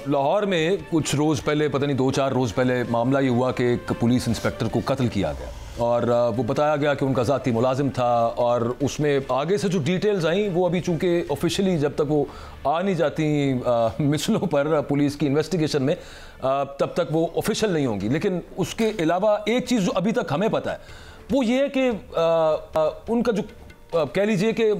लाहौर में कुछ रोज़ पहले, पता नहीं 2-4 रोज़ पहले मामला ये हुआ कि एक पुलिस इंस्पेक्टर को कत्ल किया गया और वो बताया गया कि उनका ज़ाती मुलाजिम था। और उसमें आगे से जो डिटेल्स आई वो अभी चूँकि ऑफिशियली जब तक वो आ नहीं जाती मिसलों पर पुलिस की इन्वेस्टिगेशन में, तब तक वो ऑफिशियल नहीं होंगी। लेकिन उसके अलावा एक चीज़ जो अभी तक हमें पता है वो ये है कि उनका जो कह लीजिए कि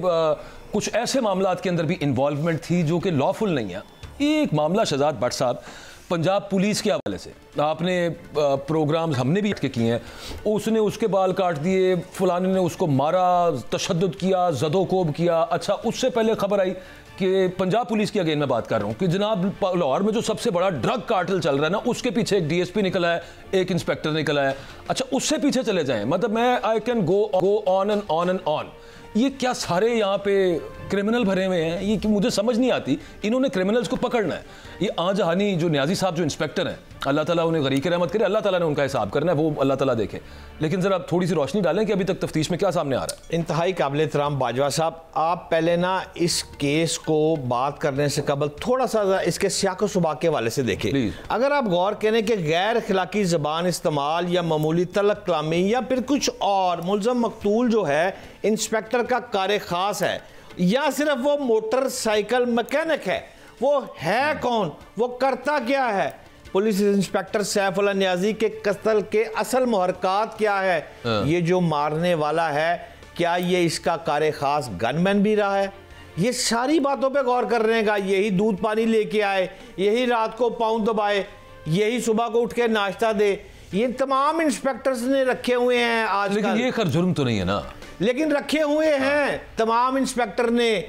कुछ ऐसे मामलात के अंदर भी इन्वॉल्वमेंट थी जो कि लॉफुल नहीं है। एक मामला शहजाद भट्ट साहब पंजाब पुलिस के हवाले से, आपने प्रोग्राम्स हमने भी के किए हैं, उसने उसके बाल काट दिए, फलाने ने उसको मारा, तशद्दुद किया, ज़दोकोब किया। अच्छा, उससे पहले खबर आई कि पंजाब पुलिस की, अगेन मैं बात कर रहा हूँ कि जनाब लाहौर में जो सबसे बड़ा ड्रग कार्टेल चल रहा है ना, उसके पीछे एक डीएसपी निकला है, एक इंस्पेक्टर निकला है। अच्छा, उससे पीछे चले जाएं, मतलब मैं I can go on and on and on. ये क्या सारे यहाँ पे क्रिमिनल भरे हुए हैं? ये मुझे समझ नहीं आती। इन्होंने क्रिमिनल्स को पकड़ना है। ये आजहानी जो न्याजी साहब जो इंस्पेक्टर हैं, अल्लाह ताला उन्हें गरीक रहमत करे, अल्लाह ताला ने उनका हिसाब करना है, वो अल्लाह ताला देखे। लेकिन जरा थोड़ी सी रोशनी डालें कि अभी तक तफ्तीश में क्या सामने आ रहा है। इंतहाई काबिल एहतराम बाजवा साहब, आप पहले ना इस केस को बात करने से कबल थोड़ा सा इसके सियाक़ो सुबाक़ के वाले से देखें। अगर आप गौर करें कि गैर अखलाकी ज़बान इस्तेमाल या मामूली तलक कलामी या फिर कुछ और, मुल्ज़म मकतूल जो है इंस्पेक्टर का कार ख़ास है या सिर्फ वो मोटरसाइकिल मैकेनिक है, वो है कौन, वो करता क्या है? पुलिस इंस्पेक्टर सैफुल्लाह नियाज़ी के कत्ल के असल मुहरकात क्या है? ये जो मारने वाला है, क्या ये इसका कार ख़ास गनमैन भी रहा है? ये सारी बातों पे गौर कर रहे हैं। यही दूध पानी लेके आए, यही रात को पाँव दबाए, यही सुबह को उठ के नाश्ता दे, ये तमाम इंस्पेक्टर्स ने रखे हुए हैं आज। लेकिन ये खैर जुर्म तो नहीं है ना, लेकिन रखे हुए हैं तमाम इंस्पेक्टर ने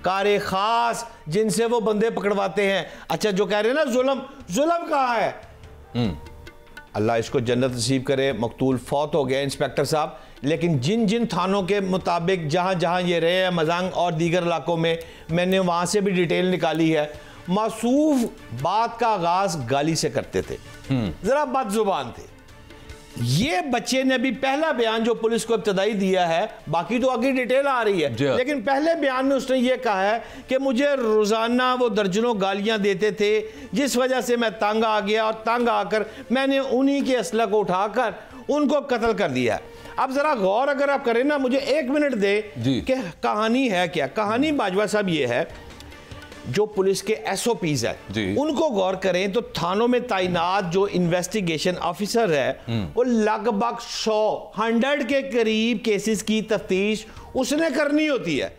कारे खास जिनसे वो बंदे पकड़वाते हैं। अच्छा, जो कह रहे हैं ना जुल्म कहाँ है? अल्लाह इसको जन्नत नसीब करे, मकतूल फौत हो गया इंस्पेक्टर साहब। लेकिन जिन जिन थानों के मुताबिक जहाँ जहाँ ये रहे हैं, मजांग और दीगर इलाकों में, मैंने वहाँ से भी डिटेल निकाली है। मासूफ बात का आगाज गाली से करते थे, जरा बदजुबान थे। ये बच्चे ने भी पहला बयान जो पुलिस को इब्तदाई दिया है, बाकी तो आगे डिटेल आ रही है, लेकिन पहले बयान में उसने ये कहा है कि मुझे रोजाना वो दर्जनों गालियां देते थे, जिस वजह से मैं तंग आ गया और तंग आकर मैंने उन्हीं के असला को उठाकर उनको कत्ल कर दिया। अब जरा गौर अगर आप करें ना, मुझे 1 मिनट दे कि कहानी है क्या। कहानी बाजवा साहब ये है, जो पुलिस के SOPs है उनको गौर करें तो थानों में तैनात जो इन्वेस्टिगेशन ऑफिसर है वो लगभग 100 के करीब केसेस की तफ्तीश उसने करनी होती है।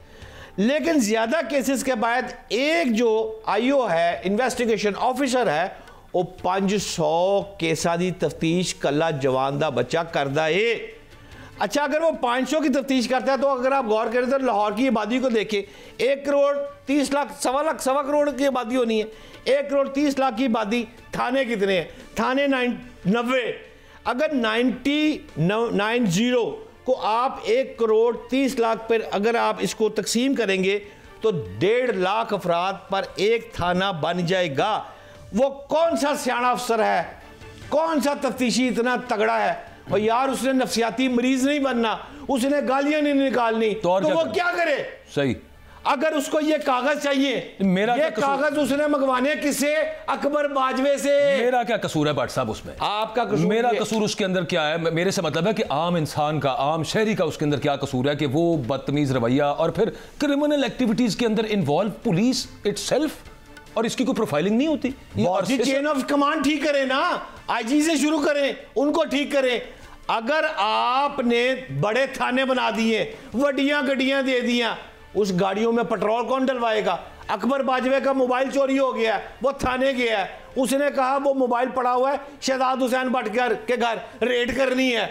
लेकिन ज्यादा केसेस के बाद एक जो IO है, इन्वेस्टिगेशन ऑफिसर है, वो 500 केसा दी तफ्तीश कला जवान दा बच्चा करदा है। अच्छा, अगर वो 500 की तफ्तीश करता है तो अगर आप गौर करें तो लाहौर की आबादी को देखें, 1 करोड़ 30 लाख, सवा करोड़ की आबादी होनी है। 1 करोड़ 30 लाख की आबादी, थाने कितने हैं? थाने 90। अगर 90 को आप 1 करोड़ 30 लाख पर अगर आप इसको तकसीम करेंगे तो 1.5 लाख अफराद पर एक थाना बन जाएगा। वो कौन सा सियाना अफसर है, कौन सा तफ्तीशी इतना तगड़ा है? और यार, उसने नफसियाती मरीज नहीं बनना, उसने गालियां नहीं निकालनी, तो वो क्या करे? सही, अगर उसको ये कागज चाहिए, ये कागज उसने मंगवाने किससे? अकबर बाजवे से। मेरा क्या कसूर है भट्ट साहब उसमें? आपका कसूर? मेरा कसूर उसके अंदर क्या है? मेरे से मतलब है कि आम इंसान का, आम शहरी का उसके अंदर क्या कसूर है कि वो बदतमीज रवैया और फिर क्रिमिनल एक्टिविटीज के अंदर इन्वॉल्व पुलिस इटसेल्फ, और इसकी कोई प्रोफाइलिंग नहीं होती। बॉडी चेन ऑफ कमांड ठीक करें ना, IG से शुरू करें, उनको ठीक करें। अगर आपने बड़े थाने बना दिए, वडियां गड्डियां दे दिया, उस गाड़ियों में पेट्रोल कौन डलवाएगा? अकबर बाजवे का मोबाइल चोरी हो गया, वो थाने गया है, उसने कहा वो मोबाइल पड़ा हुआ है शहजाद हुसैन भट्ट के घर रेड करनी है,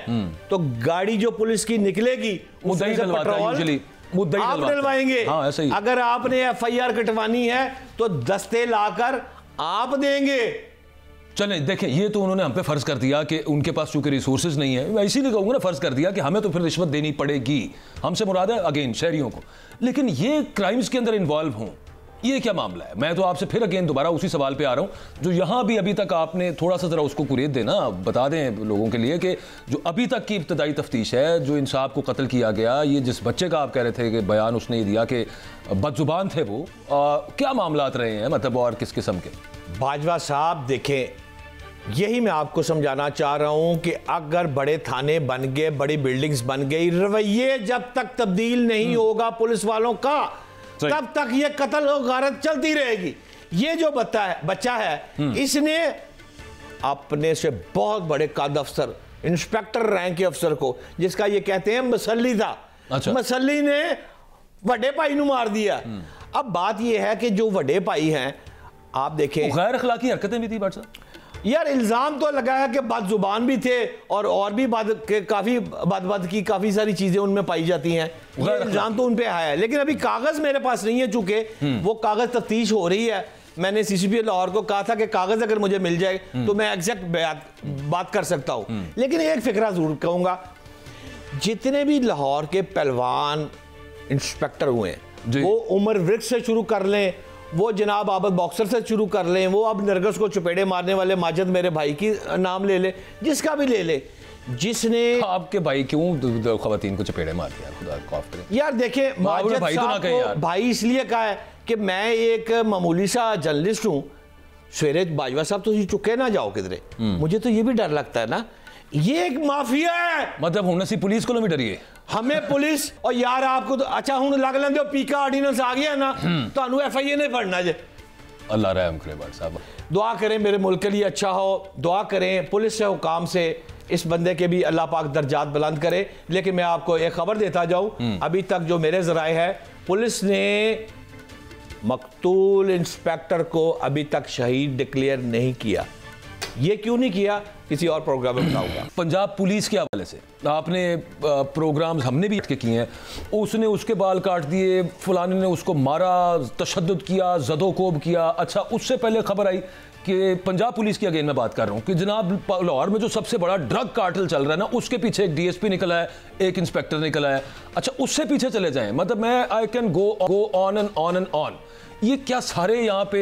तो गाड़ी जो पुलिस की निकलेगी उसमें से पेट्रोल आप डलवाएंगे। हाँ, ऐसे ही। अगर आपने FIR कटवानी है तो दस्ते लाकर आप देंगे। चलें देखें, ये तो उन्होंने हम पे फर्ज कर दिया कि उनके पास चूंकि रिसोर्सेज नहीं है, मैं इसीलिए कहूँगा ना, फर्ज कर दिया कि हमें तो फिर रिश्वत देनी पड़ेगी। हमसे मुराद है अगेन शहरियों को। लेकिन ये क्राइम्स के अंदर इन्वॉल्व हों, ये क्या मामला है? मैं तो आपसे फिर अगेन दोबारा उसी सवाल पे आ रहा हूँ जो यहाँ भी अभी तक आपने थोड़ा सा जरा उसको कुरेद देना, बता दें लोगों के लिए कि जो अभी तक की इब्तदाई तफ्तीश है, जो इंसान को कत्ल किया गया, ये जिस बच्चे का आप कह रहे थे कि बयान उसने ये दिया कि बदजुबान थे वो, क्या मामलात रहे हैं मतलब और किस किस्म के? बाजवा साहब देखें, यही मैं आपको समझाना चाह रहा हूं कि अगर बड़े थाने बन गए, बड़ी बिल्डिंग्स बन गई, रवैये जब तक तब्दील नहीं होगा पुलिस वालों का, तब तक ये कत्ल और गारत चलती रहेगी। ये जो बच्चा है इसने अपने से बहुत बड़े कद अफसर, इंस्पेक्टर रैंक के अफसर को, जिसका ये कहते हैं मसल्ली था, मसल्ली ने बड़े भाई नु मार दिया। अब बात ये है कि जो बड़े भाई हैं, आप देखें गैर अखलाकी हरकतें भी थी भाट साहब। यार इल्जाम तो लगाया कि बदजुबान भी थे और भी काफी बद की काफी सारी चीजें उनमें पाई जाती हैं, ये इल्जाम तो उन पे आया है। लेकिन अभी कागज मेरे पास नहीं है, चूंकि वो कागज तफ्तीश हो रही है। मैंने सीसीपी लाहौर को कहा था कि कागज अगर मुझे मिल जाए तो मैं एग्जैक्ट बात कर सकता हूं। लेकिन एक फिक्रा जरूर कहूंगा, जितने भी लाहौर के पहलवान इंस्पेक्टर हुए हैं, वो उमर वृक्ष से शुरू कर लें, वो जनाब आबद बॉक्सर से शुरू कर लें, वो अब नरगस को चपेड़े मारने वाले माजिद मेरे भाई की नाम ले ले, जिसका भी ले ले, जिसने आपके भाई क्यों खवातीन को चपेड़े मार दिया, खुदा माफ करे यार। देखें माजिद भाई साहब को भाई इसलिए कहा है कि मैं एक मामूली सा जर्नलिस्ट हूं। सवेरे बाजवा साहब तो चुके ना जाओ किधरे, मुझे तो ये भी डर लगता है ना, ये एक माफिया है। मतलब हुन असी पुलिस को भी डरिए, हमें पुलिस और यार आपको तो अच्छा हुन लग लेंदे हो पीका ऑर्डिनेंस आ गया ना, तो FIA नहीं पढ़ना जे। अल्लाह रहम करे भाट साहब। दुआ करें मेरे मुल्क के लिए अच्छा हो, दुआ करें पुलिस से हुकाम से इस बंदे के भी अल्लाह पाक दर्जात बुलंद करे। लेकिन मैं आपको एक खबर देता जाऊं, अभी तक जो मेरे जराए है, पुलिस ने मकतूल इंस्पेक्टर को अभी तक शहीद डिक्लेयर नहीं किया। ये क्यों नहीं किया, किसी और प्रोग्राम में बताऊंगा। पंजाब पुलिस के हवाले से आपने प्रोग्राम्स हमने भी किए हैं, उसने उसके बाल काट दिए, फलाने ने उसको मारा, तशद्दुद किया, ज़दोकोब किया। अच्छा, उससे पहले खबर आई कि पंजाब पुलिस की, अगेन मैं बात कर रहा हूँ, कि जनाब लाहौर में जो सबसे बड़ा ड्रग कार्टेल चल रहा है ना, उसके पीछे एक DSP निकला है, एक इंस्पेक्टर निकला है। अच्छा, उससे पीछे चले जाएं, मतलब मैं I can go on and on and on. ये क्या सारे यहाँ पे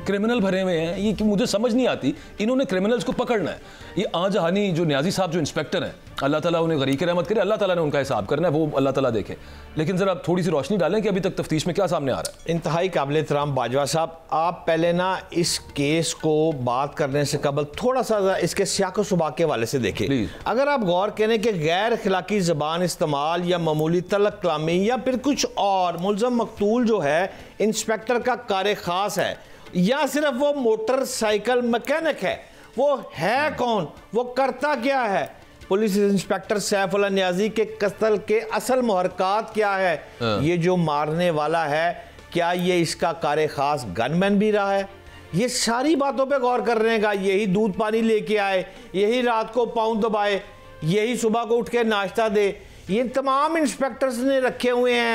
क्रिमिनल भरे हुए हैं, ये मुझे समझ नहीं आती। इन्होंने क्रिमिनल्स को पकड़ना है। ये आजहानी जो न्याजी साहब जो इंस्पेक्टर हैं, अल्लाह ताला उन्हें गरीक रहमत करे, अल्लाह ताला ने उनका हिसाब करना है, वो अल्लाह ताला देखे। लेकिन जरा थोड़ी सी रोशनी डालें कि अभी तक तफ्तीश में क्या सामने आ रहा है। इंतहाई काबिल एहतराम बाजवा साहब, आप पहले ना इस केस को बात करने से कबल थोड़ा सा इसके सियाको सुबाक के वाले से देखें। अगर आप गौर करें कि गैर अखलाकी ज़बान इस्तेमाल या मामूली तलक कलामी या फिर कुछ और, मुलज़म मकतूल जो है इंस्पेक्टर का कार खास है या सिर्फ वो मोटरसाइकिल मैकेनिक है, वो है कौन, वो करता क्या है? पुलिस इंस्पेक्टर सैफुल्लाह नियाजी के कत्ल के असल मुहरकात क्या है? ये जो मारने वाला है, क्या ये इसका कार खास गनमैन भी रहा है? ये सारी बातों पे गौर करने का, यही दूध पानी लेके आए, यही रात को पाँव दबाए, यही सुबह को उठ के नाश्ता दे, ये तमाम इंस्पेक्टर्स ने रखे हुए हैं